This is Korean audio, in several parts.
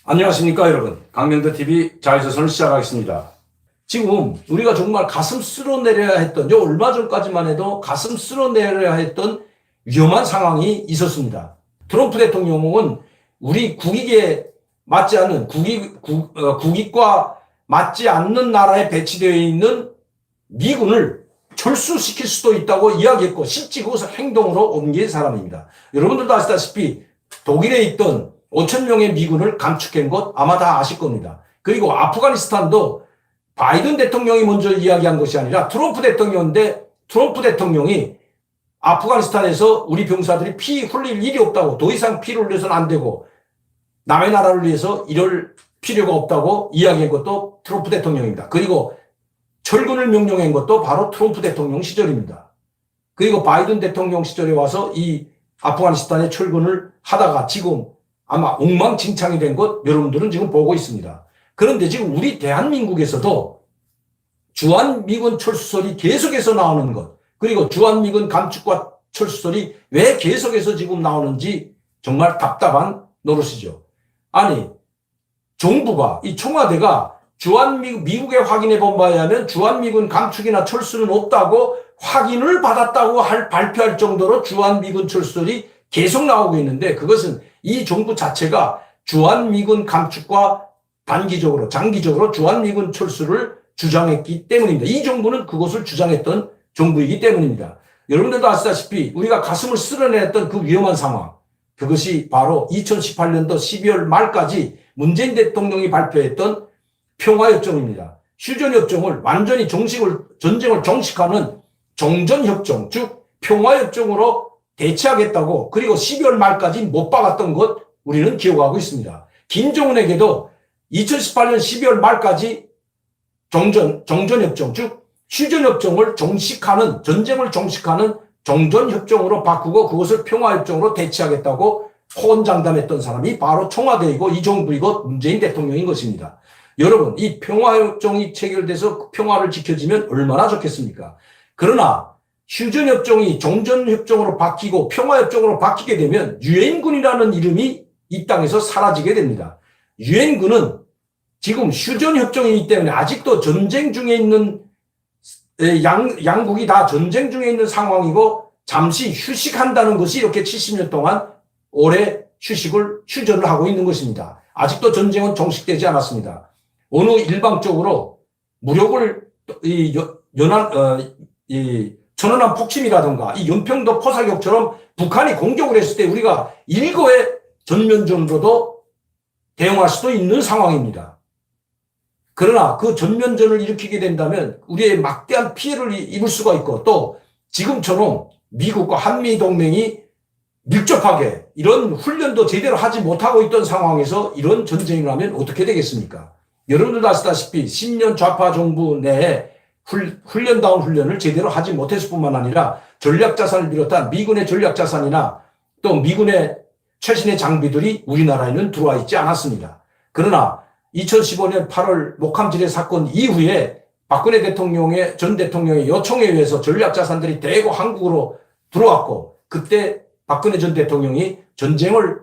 안녕하십니까 여러분, 강명도TV 자유조선을 시작하겠습니다. 지금 우리가 정말 가슴 쓸어내려야 했던, 얼마 전까지만 해도 가슴 쓸어내려야 했던 위험한 상황이 있었습니다. 트럼프 대통령은 우리 국익에 맞지 않는 국익과 맞지 않는 나라에 배치되어 있는 미군을 철수시킬 수도 있다고 이야기했고 실제 그것을 행동으로 옮긴 사람입니다. 여러분들도 아시다시피 독일에 있던 5천 명의 미군을 감축한 것 아마 다 아실 겁니다. 그리고 아프가니스탄도 바이든 대통령이 먼저 이야기한 것이 아니라 트럼프 대통령인데, 트럼프 대통령이 아프가니스탄에서 우리 병사들이 피 흘릴 일이 없다고, 더 이상 피를 흘려서는 안 되고 남의 나라를 위해서 이럴 필요가 없다고 이야기한 것도 트럼프 대통령입니다. 그리고 철군을 명령한 것도 바로 트럼프 대통령 시절입니다. 그리고 바이든 대통령 시절에 와서 이 아프가니스탄의 철군을 하다가 지금 아마 엉망진창이 된 것 여러분들은 지금 보고 있습니다. 그런데 지금 우리 대한민국에서도 주한미군 철수설이 계속해서 나오는 것, 그리고 주한미군 감축과 철수설이 왜 계속해서 지금 나오는지 정말 답답한 노릇이죠. 아니, 정부가, 이 청와대가 미국에 확인해 본 바에 의하면 주한미군 감축이나 철수는 없다고 확인을 받았다고 발표할 정도로 주한미군 철수설이 계속 나오고 있는데, 그것은 이 정부 자체가 주한미군 감축과 단기적으로, 장기적으로 주한미군 철수를 주장했기 때문입니다. 이 정부는 그것을 주장했던 정부이기 때문입니다. 여러분들도 아시다시피 우리가 가슴을 쓸어냈던 그 위험한 상황, 그것이 바로 2018년도 12월 말까지 문재인 대통령이 발표했던 평화협정입니다. 휴전협정을 완전히 전쟁을 종식하는 종전협정, 즉 평화협정으로 대체하겠다고, 그리고 12월 말까지 못 박았던 것 우리는 기억하고 있습니다. 김정은에게도 2018년 12월 말까지 종전협정, 즉 휴전협정을 종식하는, 전쟁을 종식하는 종전협정으로 바꾸고 그것을 평화협정으로 대체하겠다고 호언장담했던 사람이 바로 청와대이고 이 정부이고 문재인 대통령인 것입니다. 여러분, 이 평화협정이 체결돼서 평화를 지켜지면 얼마나 좋겠습니까? 그러나 휴전협정이 종전협정으로 바뀌고 평화협정으로 바뀌게 되면 유엔군이라는 이름이 이 땅에서 사라지게 됩니다. 유엔군은 지금 휴전협정이기 때문에 아직도 전쟁 중에 있는, 양국이 다 전쟁 중에 있는 상황이고 잠시 휴식한다는 것이 이렇게 70년 동안 오래 휴전을 하고 있는 것입니다. 아직도 전쟁은 종식되지 않았습니다. 어느 일방적으로 무력을 천안함 폭침이라든가 이 연평도 포사격처럼 북한이 공격을 했을 때 우리가 일거에 전면전으로도 대응할 수도 있는 상황입니다. 그러나 그 전면전을 일으키게 된다면 우리의 막대한 피해를 입을 수가 있고, 또 지금처럼 미국과 한미동맹이 밀접하게 이런 훈련도 제대로 하지 못하고 있던 상황에서 이런 전쟁을 하면 어떻게 되겠습니까? 여러분들도 아시다시피 10년 좌파 정부 내에 훈련다운 훈련을 제대로 하지 못했을 뿐만 아니라 전략자산을 비롯한 미군의 전략자산이나 또 미군의 최신의 장비들이 우리나라에는 들어와 있지 않았습니다. 그러나 2015년 8월 목함지뢰 사건 이후에 박근혜 전 대통령의 요청에 의해서 전략자산들이 대거 한국으로 들어왔고, 그때 박근혜 전 대통령이 전쟁을,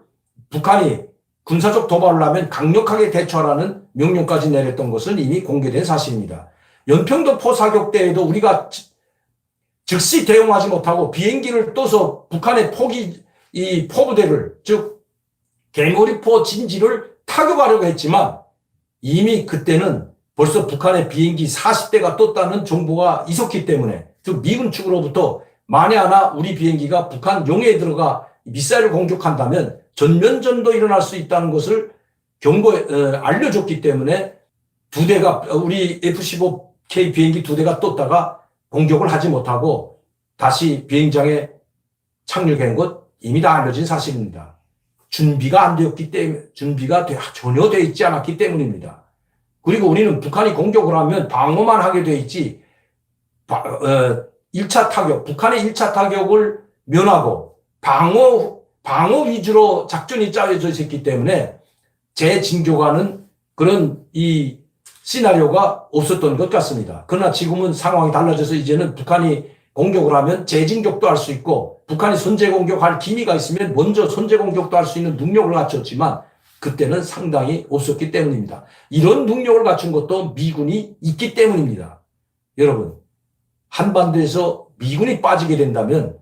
북한이 군사적 도발을 하면 강력하게 대처하라는 명령까지 내렸던 것은 이미 공개된 사실입니다. 연평도 포사격 때에도 우리가 즉시 대응하지 못하고 비행기를 떠서 북한의 포부대를, 즉 개머리포 진지를 타격하려고 했지만 이미 그때는 벌써 북한의 비행기 40대가 떴다는 정보가 있었기 때문에, 즉 미군 측으로부터 만에 하나 우리 비행기가 북한 용해에 들어가 미사일을 공격한다면 전면전도 일어날 수 있다는 것을 알려줬기 때문에 우리 F-15K 비행기 2대가 떴다가 공격을 하지 못하고 다시 비행장에 착륙한 것 이미 다 알려진 사실입니다. 준비가 안 되었기 때문에, 준비가 전혀 되어 있지 않았기 때문입니다. 그리고 우리는 북한이 공격을 하면 방어만 하게 되어 있지, 1차 타격, 북한의 1차 타격을 면하고 방어 위주로 작전이 짜여져 있었기 때문에 재진격하는 그런 이 시나리오가 없었던 것 같습니다. 그러나 지금은 상황이 달라져서 이제는 북한이 공격을 하면 재진격도 할 수 있고, 북한이 선제 공격할 기미가 있으면 먼저 선제 공격도 할 수 있는 능력을 갖췄지만 그때는 상당히 없었기 때문입니다. 이런 능력을 갖춘 것도 미군이 있기 때문입니다. 여러분, 한반도에서 미군이 빠지게 된다면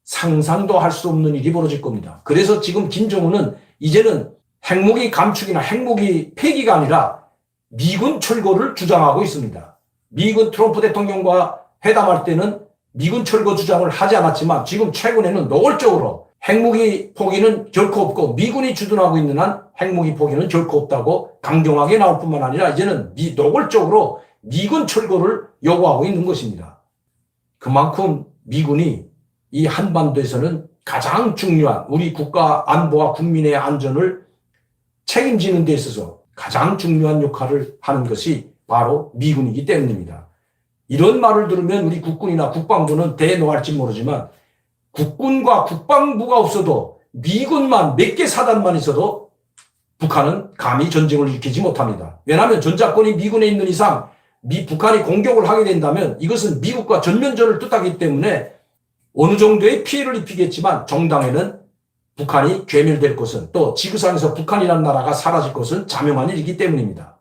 상상도 할 수 없는 일이 벌어질 겁니다. 그래서 지금 김정은은 이제는 핵무기 감축이나 핵무기 폐기가 아니라 미군 철거를 주장하고 있습니다. 미군 트럼프 대통령과 회담할 때는 미군 철거 주장을 하지 않았지만 지금 최근에는 노골적으로 핵무기 포기는 결코 없고 미군이 주둔하고 있는 한 핵무기 포기는 결코 없다고 강경하게 나올 뿐만 아니라 이제는 노골적으로 미군 철거를 요구하고 있는 것입니다. 그만큼 미군이 이 한반도에서는 가장 중요한 우리 국가 안보와 국민의 안전을 책임지는 데 있어서 가장 중요한 역할을 하는 것이 바로 미군이기 때문입니다. 이런 말을 들으면 우리 국군이나 국방부는 대노할지 모르지만 국군과 국방부가 없어도 미군만 몇 개 사단만 있어도 북한은 감히 전쟁을 일으키지 못합니다. 왜냐하면 전자권이 미군에 있는 이상 북한이 공격을 하게 된다면 이것은 미국과 전면전을 뜻하기 때문에 어느 정도의 피해를 입히겠지만 정당에는 북한이 괴멸될 것은 또 지구상에서 북한이라는 나라가 사라질 것은 자명한 일이기 때문입니다.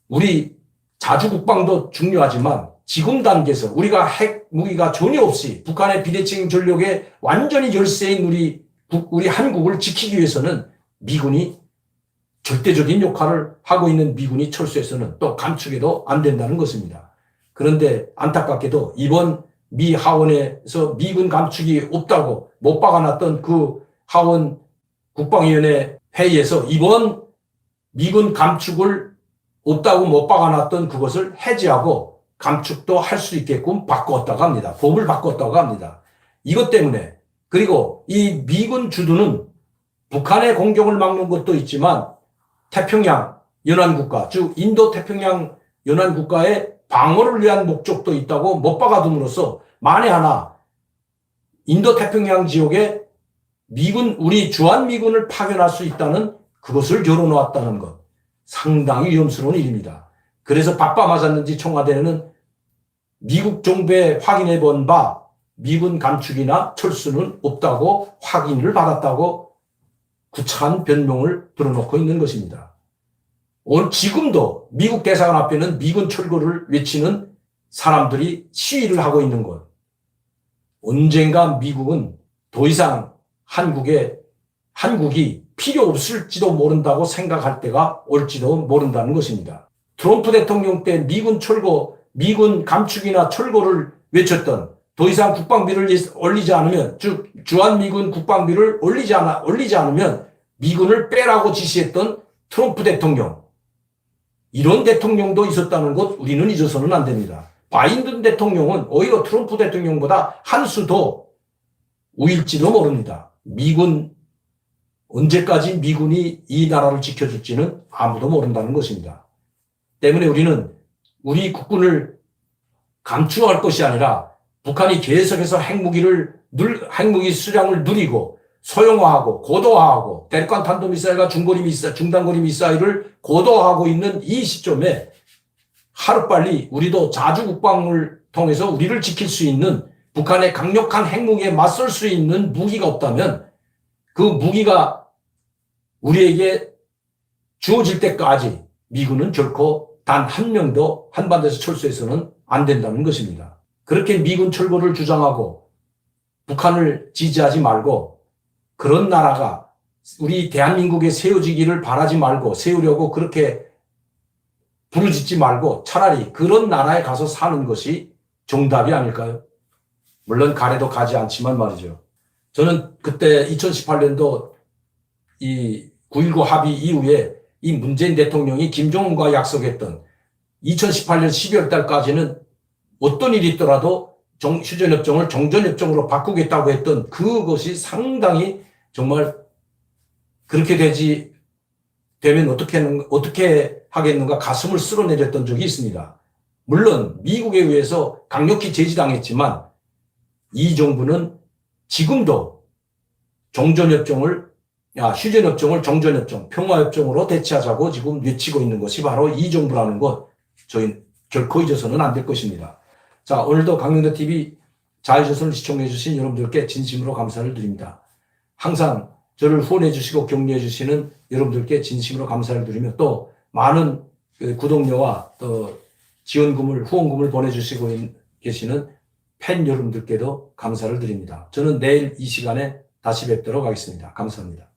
우리 자주국방도 중요하지만 지금 단계에서 우리가 핵무기가 전혀 없이 북한의 비대칭 전력에 완전히 열세인 우리 한국을 지키기 위해서는 미군이 절대적인 역할을 하고 있는 미군이 철수해서는 또 감축해도 안 된다는 것입니다. 그런데 안타깝게도 이번 미 하원에서 미군 감축이 없다고 못 박아놨던 그 하원 국방위원회 회의에서 이번 미군 감축을 없다고 못 박아놨던 그것을 해제하고 감축도 할 수 있게끔 바꿨다고 합니다. 법을 바꿨다고 합니다. 이것 때문에 그리고 이 미군 주둔은 북한의 공격을 막는 것도 있지만 태평양 연안국가 즉 인도 태평양 연안국가의 방어를 위한 목적도 있다고 못 박아둠으로써 만에 하나 인도 태평양 지역에 우리 주한미군을 파견할 수 있다는 그것을 열어놓았다는 것 상당히 위험스러운 일입니다. 그래서 바빠 맞았는지 청와대는 미국 정부에 확인해 본 바 미군 감축이나 철수는 없다고 확인을 받았다고 구차한 변명을 들어놓고 있는 것입니다. 오늘 지금도 미국 대사관 앞에는 미군 철거를 외치는 사람들이 시위를 하고 있는 것. 언젠가 미국은 더 이상 한국이 필요 없을지도 모른다고 생각할 때가 올지도 모른다는 것입니다. 트럼프 대통령 때 미군 감축이나 철거를 외쳤던 더 이상 국방비를 올리지 않으면 즉 주한미군 국방비를 올리지 않으면 미군을 빼라고 지시했던 트럼프 대통령 이런 대통령도 있었다는 것 우리는 잊어서는 안 됩니다. 바이든 대통령은 오히려 트럼프 대통령보다 한 수 더 우일지도 모릅니다. 언제까지 미군이 이 나라를 지켜줄지는 아무도 모른다는 것입니다. 때문에 우리는 우리 국군을 감축할 것이 아니라 북한이 계속해서 핵무기 수량을 누리고 소형화하고 고도화하고 대륙간 탄도미사일과 중단거리 미사일을 고도화하고 있는 이 시점에 하루빨리 우리도 자주국방을 통해서 우리를 지킬 수 있는 북한의 강력한 핵무기에 맞설 수 있는 무기가 없다면 그 무기가 우리에게 주어질 때까지 미군은 결코 단 한 명도 한반도에서 철수해서는 안 된다는 것입니다. 그렇게 미군 철거를 주장하고 북한을 지지하지 말고 그런 나라가 우리 대한민국에 세워지기를 바라지 말고 세우려고 그렇게 부르짖지 말고 차라리 그런 나라에 가서 사는 것이 정답이 아닐까요? 물론 가래도 가지 않지만 말이죠. 저는 그때 2018년도 이 9.19 합의 이후에 이 문재인 대통령이 김정은과 약속했던 2018년 12월 달까지는 어떤 일이 있더라도 휴전협정을 정전협정으로 바꾸겠다고 했던 그것이 상당히 정말 그렇게 되면 어떻게 하겠는가 가슴을 쓸어내렸던 적이 있습니다. 물론 미국에 의해서 강력히 제지당했지만 이 정부는 지금도 휴전협정을 정전협정, 평화협정으로 대체하자고 지금 외치고 있는 것이 바로 이 정부라는 것 저희 결코 잊어서는 안 될 것입니다. 자, 오늘도 강명대TV 자유조선을 시청해 주신 여러분들께 진심으로 감사를 드립니다. 항상 저를 후원해 주시고 격려해 주시는 여러분들께 진심으로 감사를 드리며 또 많은 구독료와 또 지원금을, 후원금을 보내주시고 계시는 팬 여러분들께도 감사를 드립니다. 저는 내일 이 시간에 다시 뵙도록 하겠습니다. 감사합니다.